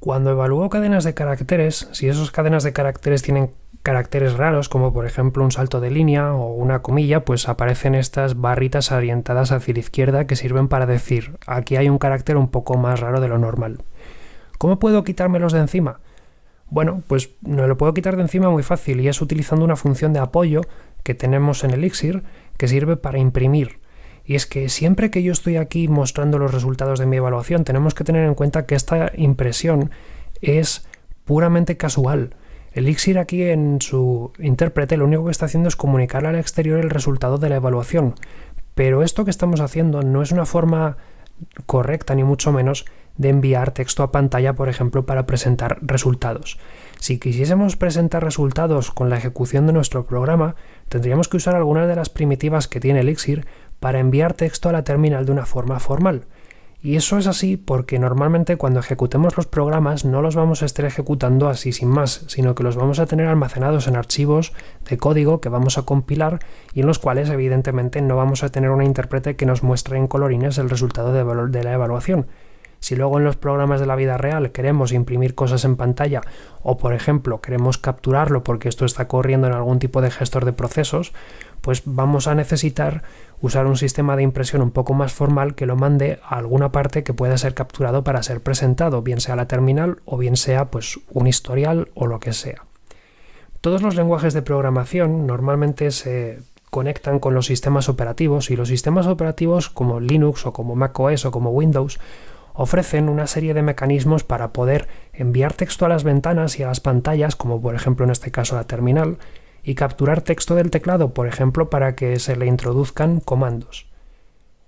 Cuando evalúo cadenas de caracteres, si esas cadenas de caracteres tienen caracteres raros, como por ejemplo un salto de línea o una comilla, pues aparecen estas barritas orientadas hacia la izquierda que sirven para decir, aquí hay un carácter un poco más raro de lo normal. ¿Cómo puedo quitármelos de encima? Bueno, pues me lo puedo quitar de encima muy fácil y es utilizando una función de apoyo que tenemos en Elixir que sirve para imprimir. Y es que siempre que yo estoy aquí mostrando los resultados de mi evaluación, tenemos que tener en cuenta que esta impresión es puramente casual. Elixir aquí en su intérprete lo único que está haciendo es comunicarle al exterior el resultado de la evaluación. Pero esto que estamos haciendo no es una forma correcta, ni mucho menos, de enviar texto a pantalla, por ejemplo, para presentar resultados. Si quisiésemos presentar resultados con la ejecución de nuestro programa, tendríamos que usar algunas de las primitivas que tiene Elixir para enviar texto a la terminal de una forma formal. Y eso es así porque normalmente cuando ejecutemos los programas no los vamos a estar ejecutando así sin más, sino que los vamos a tener almacenados en archivos de código que vamos a compilar y en los cuales evidentemente no vamos a tener una intérprete que nos muestre en colorines el resultado de la evaluación. Si luego en los programas de la vida real queremos imprimir cosas en pantalla o, por ejemplo, queremos capturarlo porque esto está corriendo en algún tipo de gestor de procesos, pues vamos a necesitar usar un sistema de impresión un poco más formal que lo mande a alguna parte que pueda ser capturado para ser presentado, bien sea la terminal o bien sea pues un historial o lo que sea. Todos los lenguajes de programación normalmente se conectan con los sistemas operativos y los sistemas operativos como Linux o como macOS o como Windows ofrecen una serie de mecanismos para poder enviar texto a las ventanas y a las pantallas, como por ejemplo en este caso la terminal, y capturar texto del teclado, por ejemplo, para que se le introduzcan comandos.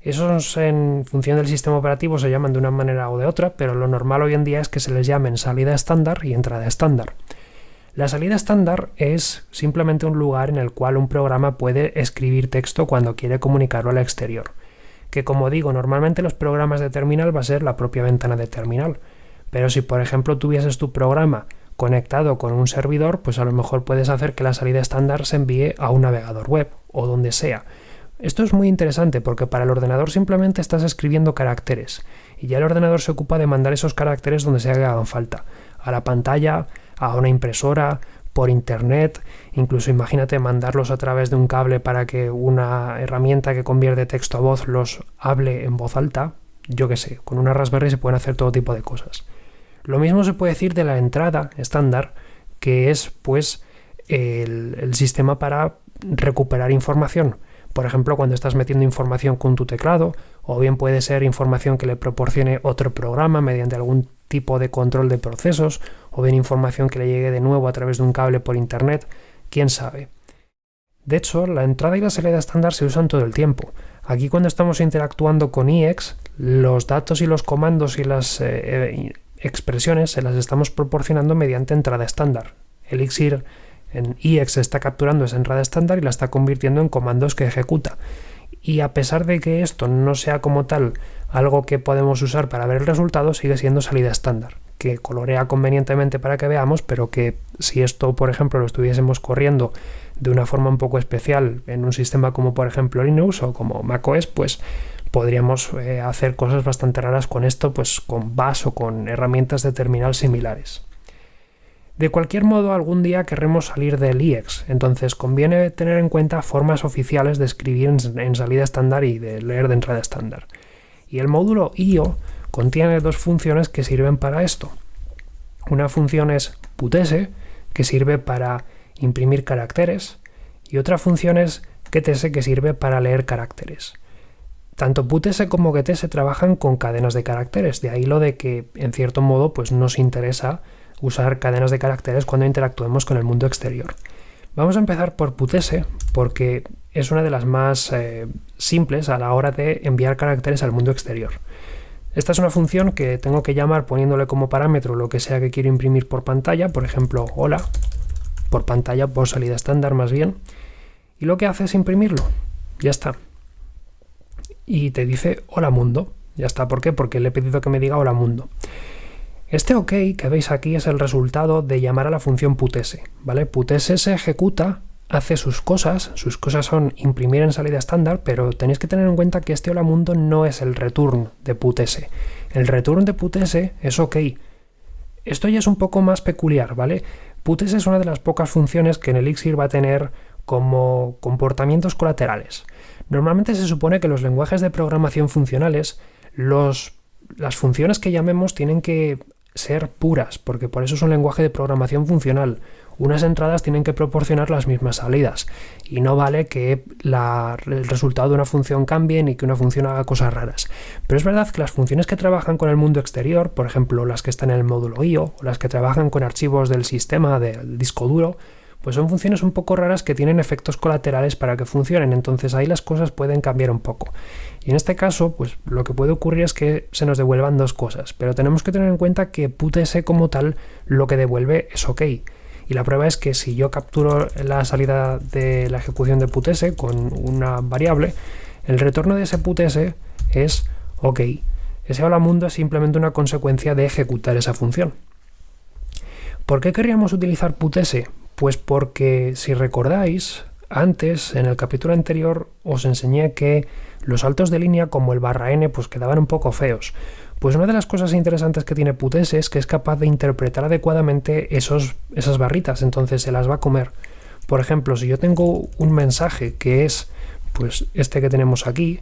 Esos en función del sistema operativo se llaman de una manera o de otra, pero lo normal hoy en día es que se les llamen salida estándar y entrada estándar. La salida estándar es simplemente un lugar en el cual un programa puede escribir texto cuando quiere comunicarlo al exterior. Que como digo, normalmente los programas de terminal va a ser la propia ventana de terminal. Pero si por ejemplo tuvieses tu programa conectado con un servidor, pues a lo mejor puedes hacer que la salida estándar se envíe a un navegador web o donde sea. Esto es muy interesante porque para el ordenador simplemente estás escribiendo caracteres y ya el ordenador se ocupa de mandar esos caracteres donde sea que hagan falta. A la pantalla, a una impresora, por internet, incluso imagínate mandarlos a través de un cable para que una herramienta que convierte texto a voz los hable en voz alta, yo qué sé, con una Raspberry se pueden hacer todo tipo de cosas. Lo mismo se puede decir de la entrada estándar, que es pues el sistema para recuperar información. Por ejemplo, cuando estás metiendo información con tu teclado, o bien puede ser información que le proporcione otro programa mediante algún tipo de control de procesos, o bien información que le llegue de nuevo a través de un cable por internet, quién sabe. De hecho, la entrada y la salida estándar se usan todo el tiempo. Aquí cuando estamos interactuando con IEX, los datos y los comandos y las expresiones se las estamos proporcionando mediante entrada estándar. Elixir en IEX está capturando esa entrada estándar y la está convirtiendo en comandos que ejecuta. Y a pesar de que esto no sea como tal algo que podemos usar para ver el resultado, sigue siendo salida estándar, que colorea convenientemente para que veamos, pero que si esto, por ejemplo, lo estuviésemos corriendo de una forma un poco especial en un sistema como por ejemplo Linux o como macOS, pues podríamos hacer cosas bastante raras con esto, pues con Bash o con herramientas de terminal similares. De cualquier modo, algún día querremos salir del IEX, entonces conviene tener en cuenta formas oficiales de escribir en salida estándar y de leer de entrada estándar. Y el módulo IO contiene dos funciones que sirven para esto. Una función es putS, que sirve para imprimir caracteres, y otra función es getS, que sirve para leer caracteres. Tanto putS como getS trabajan con cadenas de caracteres, de ahí lo de que, en cierto modo, pues nos interesa usar cadenas de caracteres cuando interactuemos con el mundo exterior. Vamos a empezar por putS porque es una de las más simples a la hora de enviar caracteres al mundo exterior. Esta es una función que tengo que llamar poniéndole como parámetro lo que sea que quiero imprimir por pantalla, por ejemplo, hola, por pantalla, por salida estándar más bien, y lo que hace es imprimirlo. Ya está. Y te dice hola mundo. Ya está. ¿Por qué? Porque le he pedido que me diga hola mundo. Este OK que veis aquí es el resultado de llamar a la función putS, ¿vale? PutS se ejecuta, hace sus cosas son imprimir en salida estándar, pero tenéis que tener en cuenta que este hola mundo no es el return de putS. El return de putS es OK. Esto ya es un poco más peculiar, ¿vale? PutS es una de las pocas funciones que en Elixir va a tener como comportamientos colaterales. Normalmente se supone que los lenguajes de programación funcionales, las funciones que llamemos tienen que ser puras, porque por eso es un lenguaje de programación funcional. Unas entradas tienen que proporcionar las mismas salidas y no vale que el resultado de una función cambie ni que una función haga cosas raras. Pero es verdad que las funciones que trabajan con el mundo exterior, por ejemplo las que están en el módulo IO o las que trabajan con archivos del sistema del disco duro, pues son funciones un poco raras que tienen efectos colaterales para que funcionen, entonces ahí las cosas pueden cambiar un poco. Y en este caso, pues lo que puede ocurrir es que se nos devuelvan dos cosas, pero tenemos que tener en cuenta que putS como tal lo que devuelve es OK. Y la prueba es que si yo capturo la salida de la ejecución de putS con una variable, el retorno de ese putS es OK. Ese hola mundo es simplemente una consecuencia de ejecutar esa función. ¿Por qué querríamos utilizar putS? Pues porque, si recordáis, antes, en el capítulo anterior, os enseñé que los saltos de línea como el /n pues quedaban un poco feos. Pues una de las cosas interesantes que tiene putS es que es capaz de interpretar adecuadamente esas barritas, entonces se las va a comer. Por ejemplo, si yo tengo un mensaje que es pues este que tenemos aquí,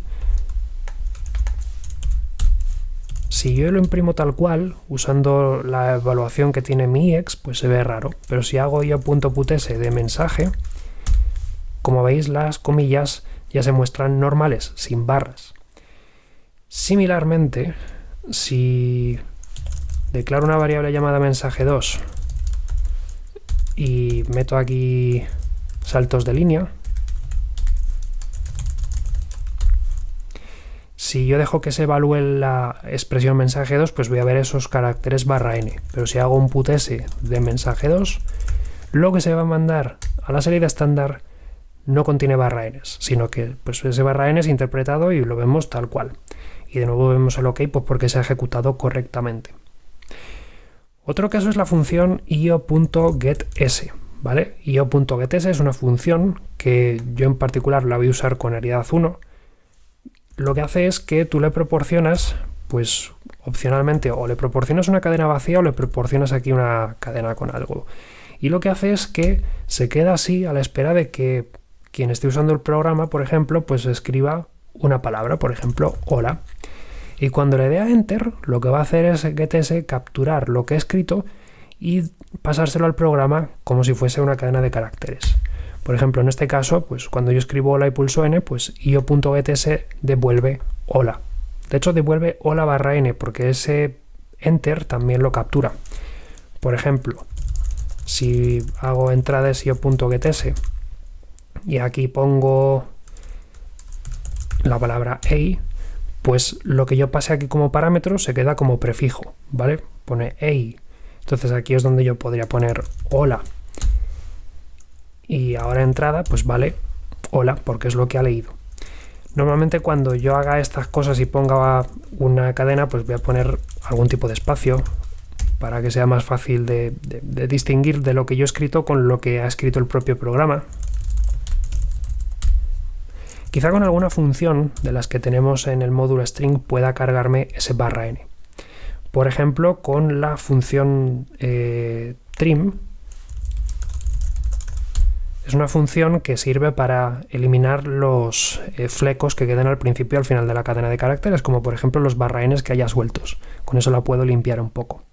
si yo lo imprimo tal cual, usando la evaluación que tiene mi IEX, pues se ve raro. Pero si hago yo.putS de mensaje, como veis las comillas ya se muestran normales, sin barras. Similarmente, si declaro una variable llamada mensaje2 y meto aquí saltos de línea, si yo dejo que se evalúe la expresión mensaje2, pues voy a ver esos caracteres /n. Pero si hago un putS de mensaje2, lo que se va a mandar a la salida estándar no contiene /n, sino que pues ese /n es interpretado y lo vemos tal cual. Y de nuevo vemos el OK pues porque se ha ejecutado correctamente. Otro caso es la función io.getS, ¿vale? io.getS es una función que yo en particular la voy a usar con Ariadna 1. Lo que hace es que tú le proporcionas, pues opcionalmente, o le proporcionas una cadena vacía o le proporcionas aquí una cadena con algo. Y lo que hace es que se queda así a la espera de que quien esté usando el programa, por ejemplo, pues escriba una palabra, por ejemplo, hola. Y cuando le dé a Enter, lo que va a hacer es getS capturar lo que he escrito y pasárselo al programa como si fuese una cadena de caracteres. Por ejemplo, en este caso, pues cuando yo escribo hola y pulso N, pues io.getS devuelve hola. De hecho, devuelve hola /n, porque ese Enter también lo captura. Por ejemplo, si hago entradas io.getS y aquí pongo la palabra hey, pues lo que yo pase aquí como parámetro se queda como prefijo, ¿vale? Pone hey. Entonces aquí es donde yo podría poner hola. Y ahora entrada, pues vale hola, porque es lo que ha leído. Normalmente cuando yo haga estas cosas y ponga una cadena, pues voy a poner algún tipo de espacio para que sea más fácil de distinguir de lo que yo he escrito con lo que ha escrito el propio programa. Quizá con alguna función de las que tenemos en el módulo string pueda cargarme ese /n. Por ejemplo, con la función trim. Es una función que sirve para eliminar los flecos que quedan al principio y al final de la cadena de caracteres, como por ejemplo los /n que haya sueltos. Con eso la puedo limpiar un poco.